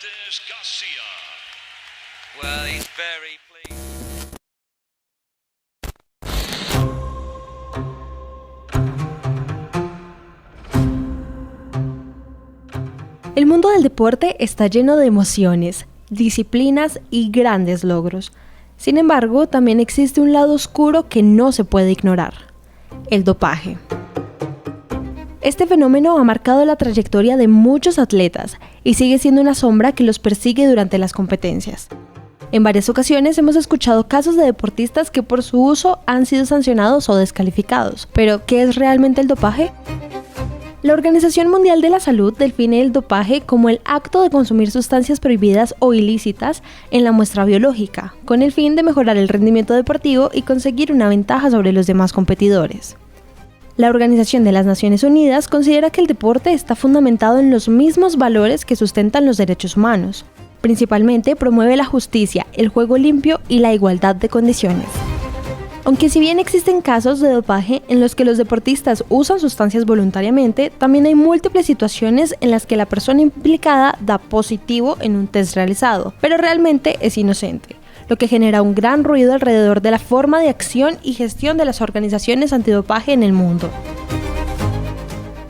Fuentes Garcia. Well, he's very pleased. El mundo del deporte está lleno de emociones, disciplinas y grandes logros. Sin embargo, también existe un lado oscuro que no se puede ignorar: el dopaje. Este fenómeno ha marcado la trayectoria de muchos atletas y sigue siendo una sombra que los persigue durante las competencias. En varias ocasiones hemos escuchado casos de deportistas que por su uso han sido sancionados o descalificados. Pero, ¿qué es realmente el dopaje? La Organización Mundial de la Salud define el dopaje como el acto de consumir sustancias prohibidas o ilícitas en la muestra biológica, con el fin de mejorar el rendimiento deportivo y conseguir una ventaja sobre los demás competidores. La Organización de las Naciones Unidas considera que el deporte está fundamentado en los mismos valores que sustentan los derechos humanos. Principalmente promueve la justicia, el juego limpio y la igualdad de condiciones. Aunque si bien existen casos de dopaje en los que los deportistas usan sustancias voluntariamente, también hay múltiples situaciones en las que la persona implicada da positivo en un test realizado, pero realmente es inocente, lo que genera un gran ruido alrededor de la forma de acción y gestión de las organizaciones antidopaje en el mundo.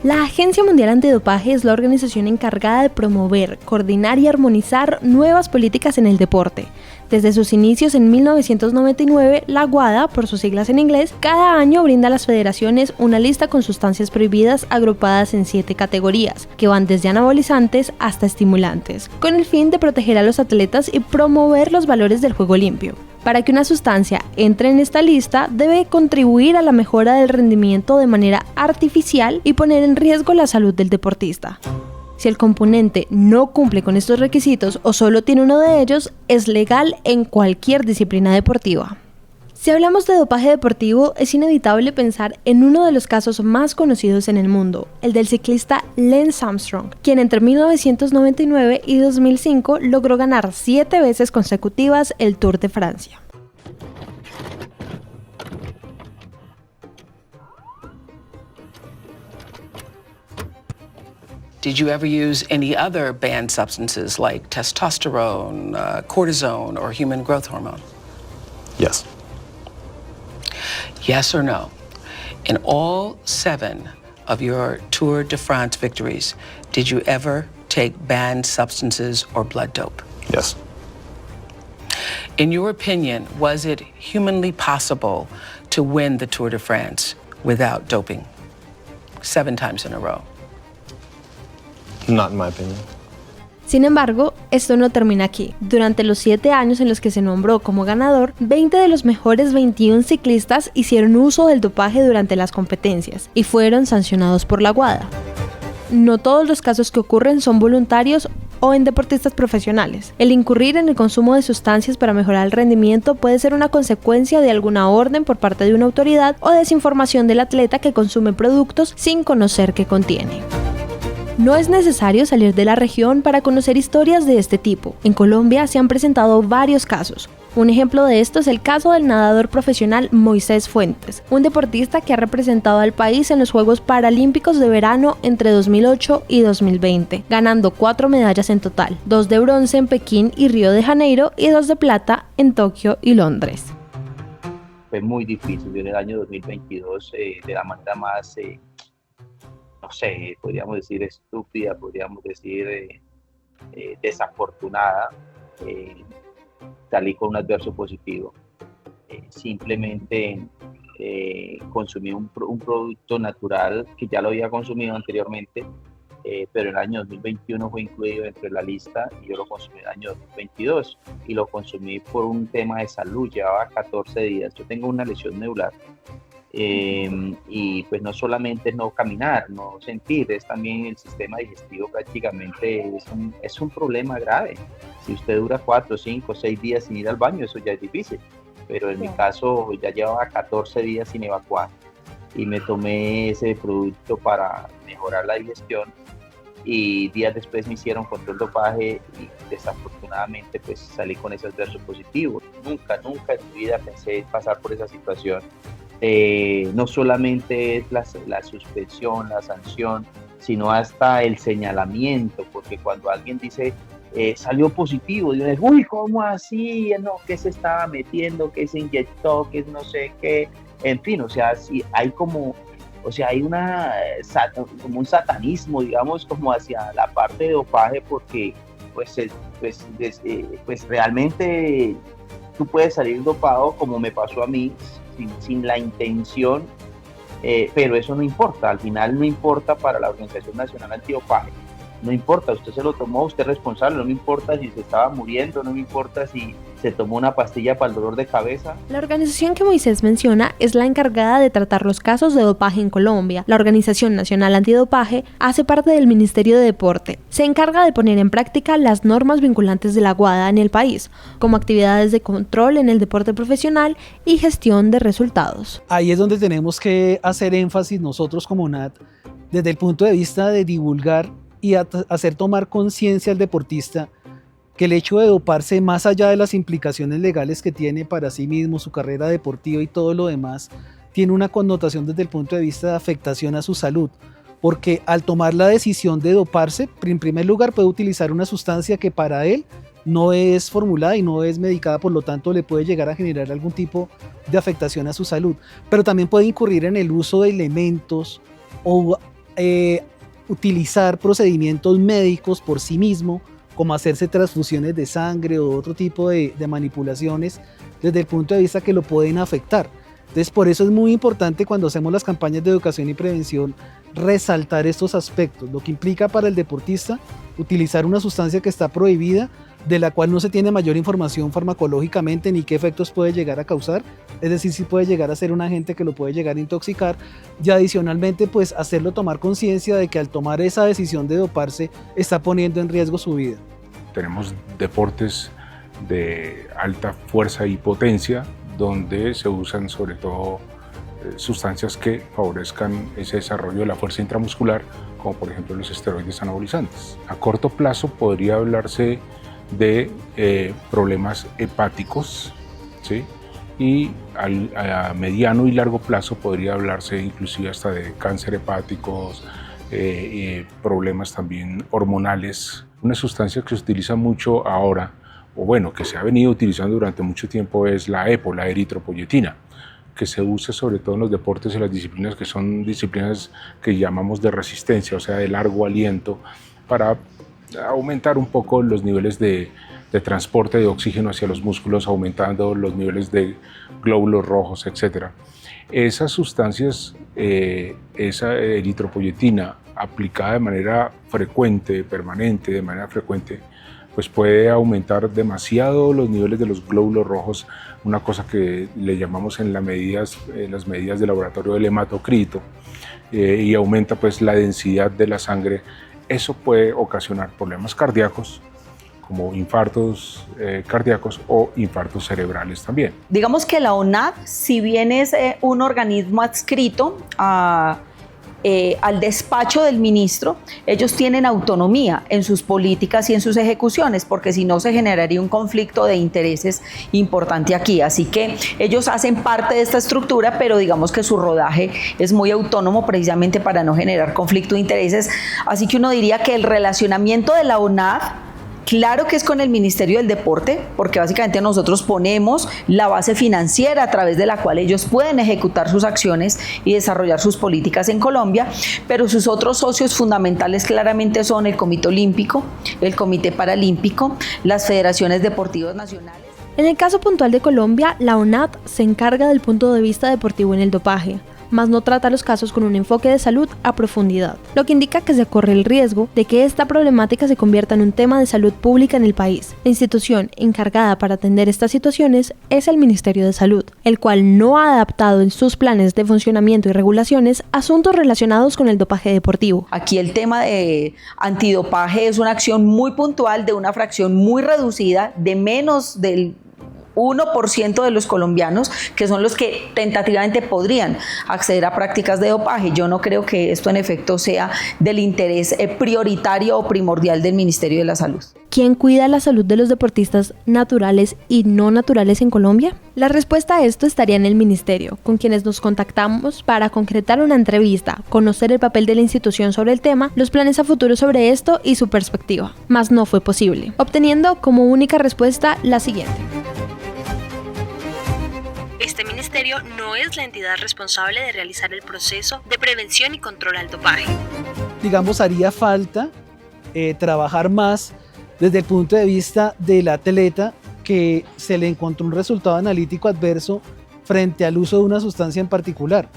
La Agencia Mundial Antidopaje es la organización encargada de promover, coordinar y armonizar nuevas políticas en el deporte. Desde sus inicios en 1999, la WADA, por sus siglas en inglés, cada año brinda a las federaciones una lista con sustancias prohibidas agrupadas en 7 categorías, que van desde anabolizantes hasta estimulantes, con el fin de proteger a los atletas y promover los valores del juego limpio. Para que una sustancia entre en esta lista, debe contribuir a la mejora del rendimiento de manera artificial y poner en riesgo la salud del deportista. Si el componente no cumple con estos requisitos o solo tiene uno de ellos, es legal en cualquier disciplina deportiva. Si hablamos de dopaje deportivo, es inevitable pensar en uno de los casos más conocidos en el mundo, el del ciclista Lance Armstrong, quien entre 1999 y 2005 logró ganar 7 veces consecutivas el Tour de Francia. Did you ever use any other banned substances like testosterone, cortisone, or human growth hormone? Yes. Yes or no? In all 7 of your Tour de France victories, did you ever take banned substances or blood dope? Yes. In your opinion, was it humanly possible to win the Tour de France without doping 7 times in a row? Not in my opinion. Sin embargo, esto no termina aquí. Durante los 7 años en los que se nombró como ganador, 20 de los mejores 21 ciclistas hicieron uso del dopaje durante las competencias y fueron sancionados por la WADA. No todos los casos que ocurren son voluntarios o en deportistas profesionales. El incurrir en el consumo de sustancias para mejorar el rendimiento puede ser una consecuencia de alguna orden por parte de una autoridad o desinformación del atleta que consume productos sin conocer qué contiene. No es necesario salir de la región para conocer historias de este tipo. En Colombia se han presentado varios casos. Un ejemplo de esto es el caso del nadador profesional Moisés Fuentes, un deportista que ha representado al país en los Juegos Paralímpicos de verano entre 2008 y 2020, ganando 4 medallas en total, 2 de bronce en Pekín y Río de Janeiro y 2 de plata en Tokio y Londres. Fue muy difícil en el año 2022 de la manera más... no sé, podríamos decir estúpida, podríamos decir desafortunada, salí con un adverso positivo. Simplemente consumí un producto natural que ya lo había consumido anteriormente, pero en el año 2021 fue incluido entre la lista y yo lo consumí en el año 2022 y lo consumí por un tema de salud, llevaba 14 días. Yo tengo una lesión medular. Y pues no solamente es no caminar, no sentir, es también el sistema digestivo prácticamente es un problema grave. Si usted dura 4, 5, 6 días sin ir al baño, eso ya es difícil, pero en mi caso ya llevaba 14 días sin evacuar y me tomé ese producto para mejorar la digestión y días después me hicieron control dopaje y desafortunadamente pues salí con ese adverso positivo. Nunca en mi vida pensé pasar por esa situación. No solamente es la suspensión, la sanción, sino hasta el señalamiento, porque cuando alguien dice salió positivo. Y uno dice, uy, ¿cómo así? No, ¿qué se estaba metiendo? ¿Qué se inyectó? ¿Qué no sé qué? En fin, o sea, sí, hay como, o sea, hay como un satanismo, digamos, como hacia la parte de dopaje, porque pues realmente tú puedes salir dopado, como me pasó a mí, sin la intención, pero eso no importa, al final no importa para la Organización Nacional Antidopaje. No importa, usted se lo tomó, usted es responsable, no me importa si se estaba muriendo, no me importa si se tomó una pastilla para el dolor de cabeza. La organización que Moisés menciona es la encargada de tratar los casos de dopaje en Colombia. La Organización Nacional Antidopaje hace parte del Ministerio de Deporte. Se encarga de poner en práctica las normas vinculantes de la WADA en el país, como actividades de control en el deporte profesional y gestión de resultados. Ahí es donde tenemos que hacer énfasis nosotros como NAT, desde el punto de vista de divulgar y hacer tomar conciencia al deportista que el hecho de doparse, más allá de las implicaciones legales que tiene para sí mismo, su carrera deportiva y todo lo demás, tiene una connotación desde el punto de vista de afectación a su salud, porque al tomar la decisión de doparse, en primer lugar puede utilizar una sustancia que para él no es formulada y no es medicada, por lo tanto le puede llegar a generar algún tipo de afectación a su salud, pero también puede incurrir en el uso de elementos o utilizar procedimientos médicos por sí mismo, como hacerse transfusiones de sangre o otro tipo de manipulaciones desde el punto de vista que lo pueden afectar. Entonces, por eso es muy importante cuando hacemos las campañas de educación y prevención resaltar estos aspectos, lo que implica para el deportista utilizar una sustancia que está prohibida, de la cual no se tiene mayor información farmacológicamente ni qué efectos puede llegar a causar, es decir, si puede llegar a ser un agente que lo puede llegar a intoxicar, y adicionalmente pues hacerlo tomar conciencia de que al tomar esa decisión de doparse está poniendo en riesgo su vida. Tenemos deportes de alta fuerza y potencia donde se usan sobre todo sustancias que favorezcan ese desarrollo de la fuerza intramuscular, como por ejemplo los esteroides anabolizantes. A corto plazo podría hablarse de problemas hepáticos, ¿sí? Y a mediano y largo plazo podría hablarse inclusive hasta de cáncer hepáticos, problemas también hormonales. Una sustancia que se utiliza mucho ahora, o bueno, que se ha venido utilizando durante mucho tiempo, es la EPO, la eritropoyetina, que se usa sobre todo en los deportes y las disciplinas que son disciplinas que llamamos de resistencia, o sea, de largo aliento, para aumentar un poco los niveles de transporte de oxígeno hacia los músculos, aumentando los niveles de glóbulos rojos, etc. Esas sustancias, esa eritropoyetina aplicada de manera frecuente, permanente, de manera frecuente, pues puede aumentar demasiado los niveles de los glóbulos rojos, una cosa que le llamamos en las medidas de laboratorio del hematocrito, y aumenta pues la densidad de la sangre. Eso puede ocasionar problemas cardíacos, como infartos cardíacos o infartos cerebrales también. Digamos que la ONAD, si bien es un organismo adscrito al despacho del ministro, ellos tienen autonomía en sus políticas y en sus ejecuciones, porque si no se generaría un conflicto de intereses importante aquí. Así que ellos hacen parte de esta estructura, pero digamos que su rodaje es muy autónomo precisamente para no generar conflicto de intereses. Así que uno diría que el relacionamiento de la ONAD, claro que es con el Ministerio del Deporte, porque básicamente nosotros ponemos la base financiera a través de la cual ellos pueden ejecutar sus acciones y desarrollar sus políticas en Colombia, pero sus otros socios fundamentales claramente son el Comité Olímpico, el Comité Paralímpico, las federaciones deportivas nacionales. En el caso puntual de Colombia, la ONAD se encarga del punto de vista deportivo en el dopaje, mas no trata los casos con un enfoque de salud a profundidad, lo que indica que se corre el riesgo de que esta problemática se convierta en un tema de salud pública en el país. La institución encargada para atender estas situaciones es el Ministerio de Salud, el cual no ha adaptado en sus planes de funcionamiento y regulaciones asuntos relacionados con el dopaje deportivo. Aquí el tema de antidopaje es una acción muy puntual de una fracción muy reducida, de menos del 1% de los colombianos, que son los que tentativamente podrían acceder a prácticas de dopaje. Yo no creo que esto en efecto sea del interés prioritario o primordial del Ministerio de la Salud. ¿Quién cuida la salud de los deportistas naturales y no naturales en Colombia? La respuesta a esto estaría en el ministerio, con quienes nos contactamos para concretar una entrevista, conocer el papel de la institución sobre el tema, los planes a futuro sobre esto y su perspectiva. Mas no fue posible, obteniendo como única respuesta la siguiente. Este ministerio no es la entidad responsable de realizar el proceso de prevención y control al dopaje. Digamos, haría falta trabajar más desde el punto de vista del atleta que se le encontró un resultado analítico adverso frente al uso de una sustancia en particular.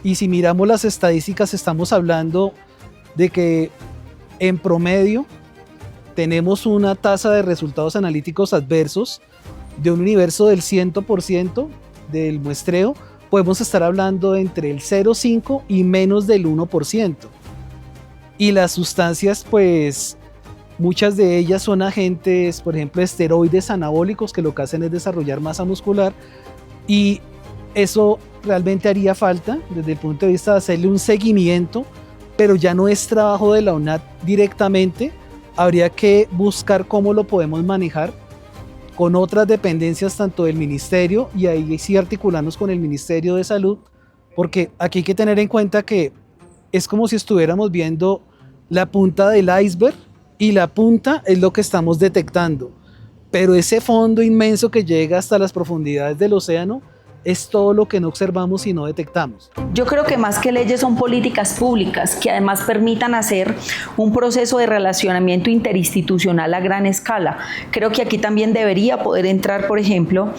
Y si miramos las estadísticas, estamos hablando de que en promedio tenemos una tasa de resultados analíticos adversos de un universo del 100% del muestreo, podemos estar hablando entre el 0,5 y menos del 1%. Y las sustancias, pues, muchas de ellas son agentes, por ejemplo, esteroides anabólicos, que lo que hacen es desarrollar masa muscular, y eso realmente haría falta desde el punto de vista de hacerle un seguimiento, pero ya no es trabajo de la UNAT directamente, habría que buscar cómo lo podemos manejar con otras dependencias tanto del ministerio, y ahí sí articularnos con el Ministerio de Salud, porque aquí hay que tener en cuenta que es como si estuviéramos viendo la punta del iceberg, y la punta es lo que estamos detectando, pero ese fondo inmenso que llega hasta las profundidades del océano es todo lo que no observamos y no detectamos. Yo creo que más que leyes son políticas públicas que además permitan hacer un proceso de relacionamiento interinstitucional a gran escala. Creo que aquí también debería poder entrar, por ejemplo,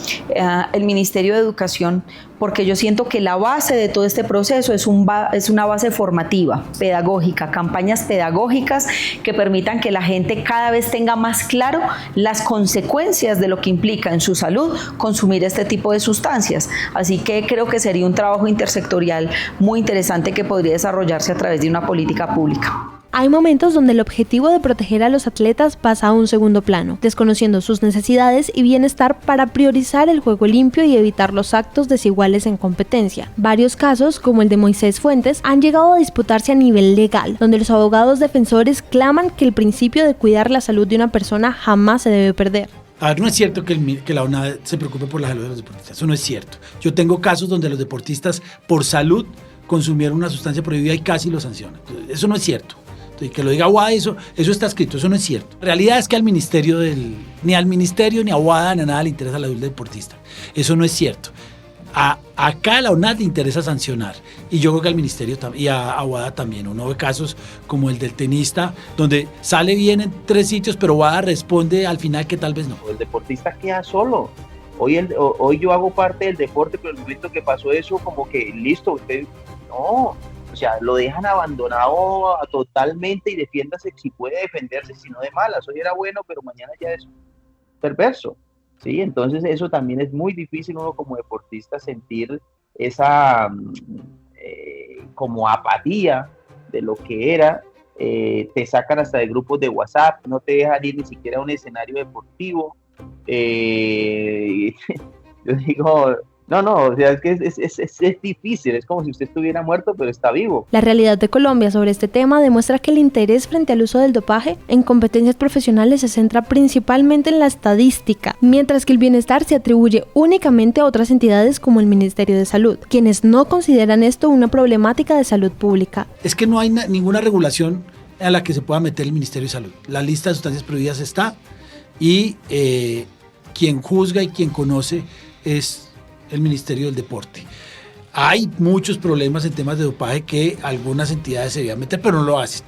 el Ministerio de Educación, porque yo siento que la base de todo este proceso es una base formativa, pedagógica, campañas pedagógicas que permitan que la gente cada vez tenga más claro las consecuencias de lo que implica en su salud consumir este tipo de sustancias. Así que creo que sería un trabajo intersectorial muy interesante que podría desarrollarse a través de una política pública. Hay momentos donde el objetivo de proteger a los atletas pasa a un segundo plano, desconociendo sus necesidades y bienestar para priorizar el juego limpio y evitar los actos desiguales en competencia. Varios casos, como el de Moisés Fuentes, han llegado a disputarse a nivel legal, donde los abogados defensores claman que el principio de cuidar la salud de una persona jamás se debe perder. A ver, no es cierto que la UNAD se preocupe por la salud de los deportistas, eso no es cierto. Yo tengo casos donde los deportistas por salud consumieron una sustancia prohibida y casi lo sancionan. Eso no es cierto. Y que lo diga Aguada, eso está escrito, eso no es cierto. La realidad es que ni al ministerio, ni a Aguada, ni a nada le interesa la salud del deportista. Eso no es cierto. Acá a la UNAD le interesa sancionar, y yo creo que al ministerio y a Aguada también. Uno ve casos como el del tenista, donde sale bien en 3 sitios, pero Aguada responde al final que tal vez no. El deportista queda solo. Hoy yo hago parte del deporte, pero el momento que pasó eso, como que listo, usted no. O sea, lo dejan abandonado totalmente, y defiéndase si puede defenderse, si no de malas. Hoy era bueno, pero mañana ya es perverso, ¿sí? Entonces eso también es muy difícil uno como deportista sentir esa como apatía de lo que era. Te sacan hasta de grupos de WhatsApp, no te dejan ir ni siquiera a un escenario deportivo. Yo digo... No, o sea, es que es difícil, es como si usted estuviera muerto, pero está vivo. La realidad de Colombia sobre este tema demuestra que el interés frente al uso del dopaje en competencias profesionales se centra principalmente en la estadística, mientras que el bienestar se atribuye únicamente a otras entidades como el Ministerio de Salud, quienes no consideran esto una problemática de salud pública. Es que no hay ninguna regulación a la que se pueda meter el Ministerio de Salud. La lista de sustancias prohibidas está, y quien juzga y quien conoce es el Ministerio del Deporte. Hay muchos problemas en temas de dopaje que algunas entidades se debían meter, pero no lo hacen.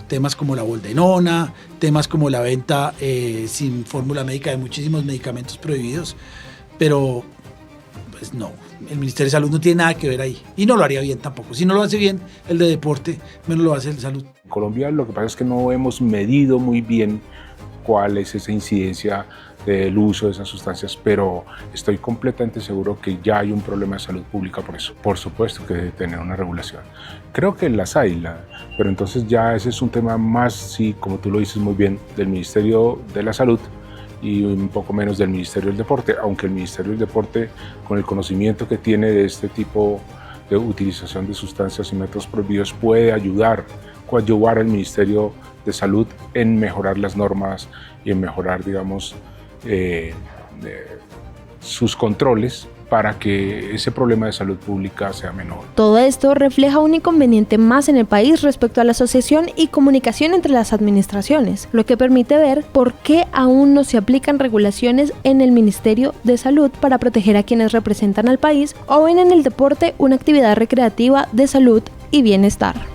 Temas como la boldenona, temas como la venta sin fórmula médica de muchísimos medicamentos prohibidos, pero pues no, el Ministerio de Salud no tiene nada que ver ahí, y no lo haría bien tampoco. Si no lo hace bien el de deporte, menos lo hace el de salud. En Colombia lo que pasa es que no hemos medido muy bien cuál es esa incidencia del uso de esas sustancias, pero estoy completamente seguro que ya hay un problema de salud pública por eso. Por supuesto que debe tener una regulación. Creo que las hay, pero entonces ya ese es un tema más, sí, como tú lo dices muy bien, del Ministerio de la Salud, y un poco menos del Ministerio del Deporte, aunque el Ministerio del Deporte, con el conocimiento que tiene de este tipo de utilización de sustancias y métodos prohibidos, puede coadyuvar al Ministerio de Salud en mejorar las normas y en mejorar, digamos, sus controles para que ese problema de salud pública sea menor. Todo esto refleja un inconveniente más en el país respecto a la asociación y comunicación entre las administraciones, lo que permite ver por qué aún no se aplican regulaciones en el Ministerio de Salud para proteger a quienes representan al país o ven en el deporte una actividad recreativa de salud y bienestar.